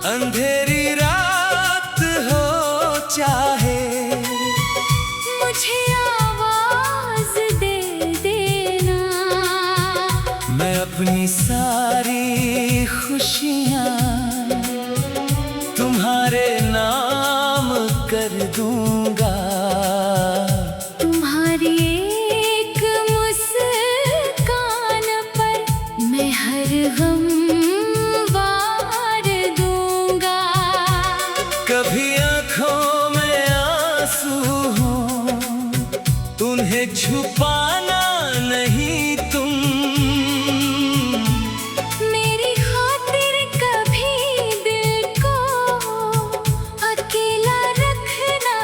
अंधेरी रात हो चाहे, मुझे आवाज दे देना। मैं अपनी सारी खुशियाँ तुम्हारे नाम कर दूंगा। तुम्हारी एक मुस्कान पर मैं हर गम वार दूंगा। कभी आँखों में आंसू हो, उन्हें छुपाना नहीं तुम। मेरी खातिर कभी दिल को अकेला रखना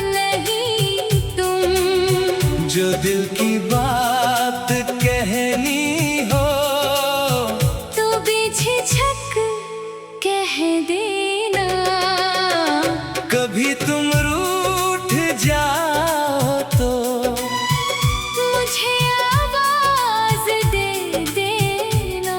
नहीं तुम। जो दिल की बात कहनी हो, तो बेझिझक कह देना। कभी तुम रूठ जाओ तो मुझे आवाज दे देना।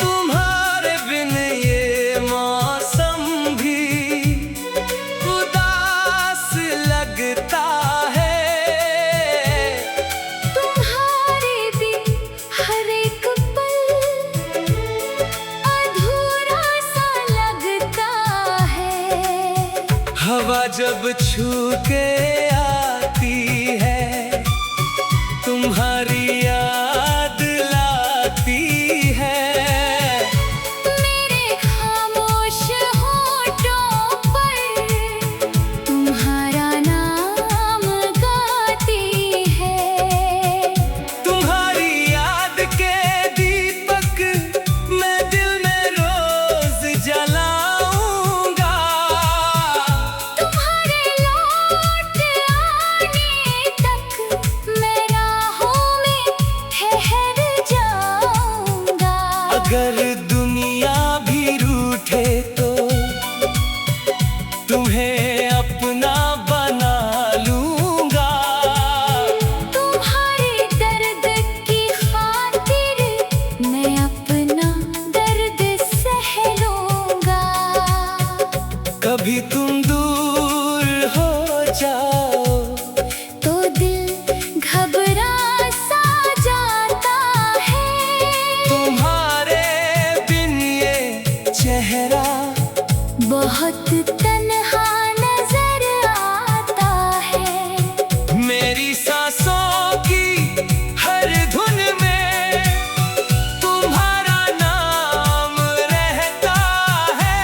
तुम्हारे बिन ये मौसम भी उदास लगता है। तुम्हारे बिन हर एक पल अधूरा सा लगता है। हवा जब छू के आती है, तुम्हारी याद लाती है। मेरे खामोश होठों पर तुम्हारा नाम गाती है। तुम्हारी याद के दीपक मैं दिल में रोज जलाऊंगा। तुम्हारे लौट आने तक मैं राहों में ठहर जाऊंगा। अगर दुनिया भी रूठे तो तुम्हें अपना बना लूंगा। तुम्हारे दर्द की खातिर मैं अपना दर्द सह लूंगा। कभी तुम दूर हो जाओ तो दिल घबरा सा जाता है। तुम्हारे बिन ये चेहरा बहुत तन्हा नजर आता है। मेरी सांसों की हर धुन में तुम्हारा नाम रहता है।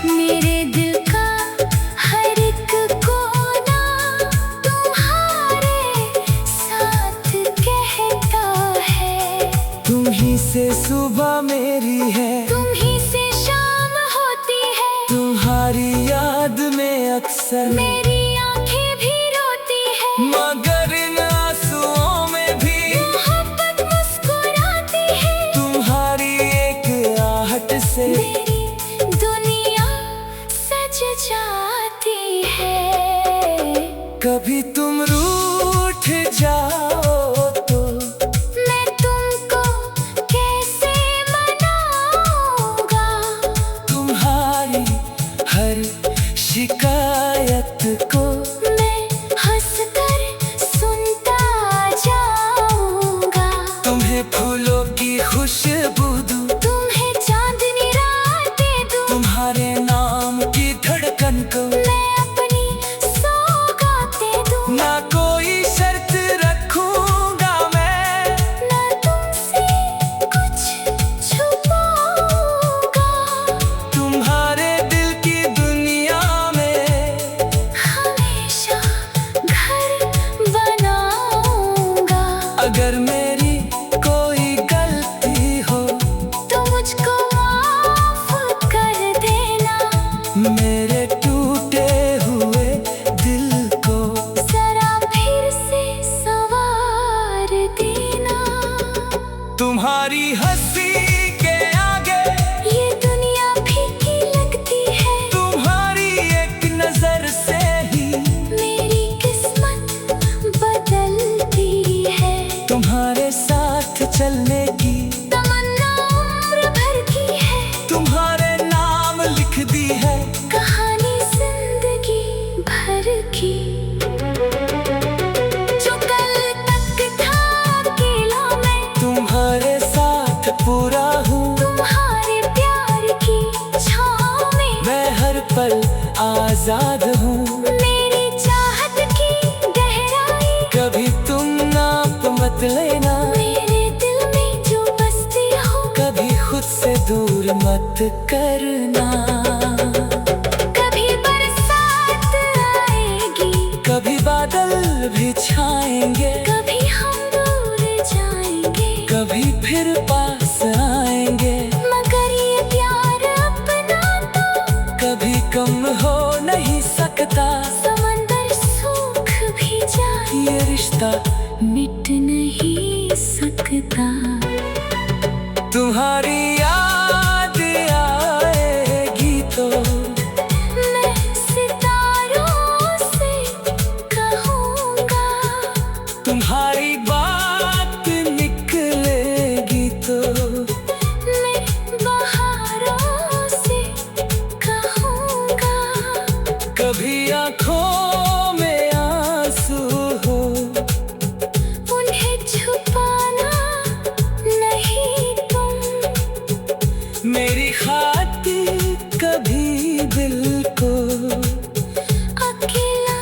मेरे दिल का हर एक कोना तुम्हारे साथ कहता है। तुम ही से सुबह मेरी है, तुम ही से शाम होती है। तुम्हारी याद में अक्सर मेरी आंखें भी रोती है। मगर इन आंसुओं में भी मोहब्बत मुस्कुराती है। तुम्हारी एक आहट से मेरी दुनिया सज जाती है। कभी तुम रूठ जाओ तो मैं तुमको कैसे मनाऊंगा। तुम्हारी हर शिकायत को मैं हंसकर सुनता जाऊंगा। तुम्हें फूलों की खुशबू दूं, तुम्हें चांदनी रातें दूं। तुम्हारे नाम की धड़कन को मैं अपनी सौगातें दूं। ना कोई शर्त रखूंगा मैं, ना तुमसे कुछ छुपाऊंगा। तुम्हारे दिल की दुनिया में हमेशा घर बनाऊंगा। अगर मेरी कोई गलती हो तो मुझको माफ कर देना। मेरे टूटे आजाद हूँ। मेरी चाहत की गहराई कभी तुम नाप मत लेना, मेरे दिल में जो बसती हो कभी खुद से दूर मत करना। कभी बरसात आएगी, कभी बादल भी छाएंगे, कभी हम दूर जाएंगे, कभी फिर पास आएंगे। मगर ये प्यार अपना तो कभी कम हो नहीं सकता, समंदर सूख भी जाए ये रिश्ता मिट नहीं सकता। तुम्हारी याद आएगी तो मैं सितारों से कहूँगा, तुम्हारी बात निकलेगी तो मैं बहारों से कहूँगा। कभी आँखों में आंसू हो, उन्हें छुपाना नहीं तुम, मेरी खातिर कभी दिल को अकेला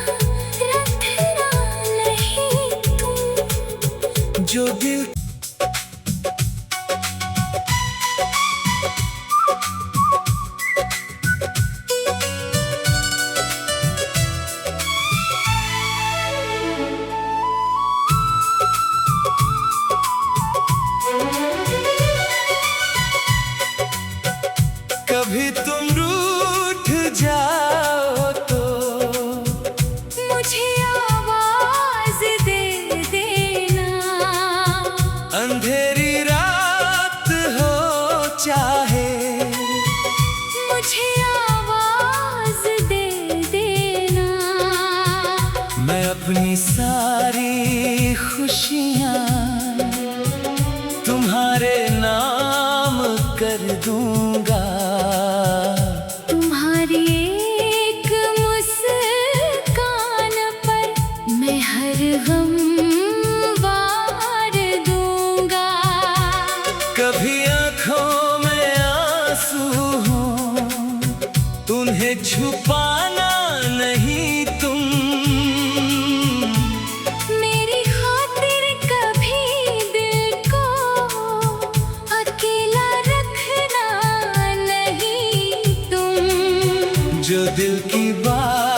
रखना नहीं तुम। जो दिल कभी तुम रूठ जाओ तो मुझे आवाज दे देना, अंधेरी रात हो चाहे, मुझे आवाज दे देना। मैं अपनी सारी खुशियाँ तुम्हारे नाम कर दूंगा। तुम्हारी एक मुस्कान पर मैं हर गम वार दूंगा। कभी आँखों में आंसू हो, उन्हें छुपाना नहीं तुम, मेरी खातिर कभी दिल को अकेला रखना नहीं तुम। जो दिल की बात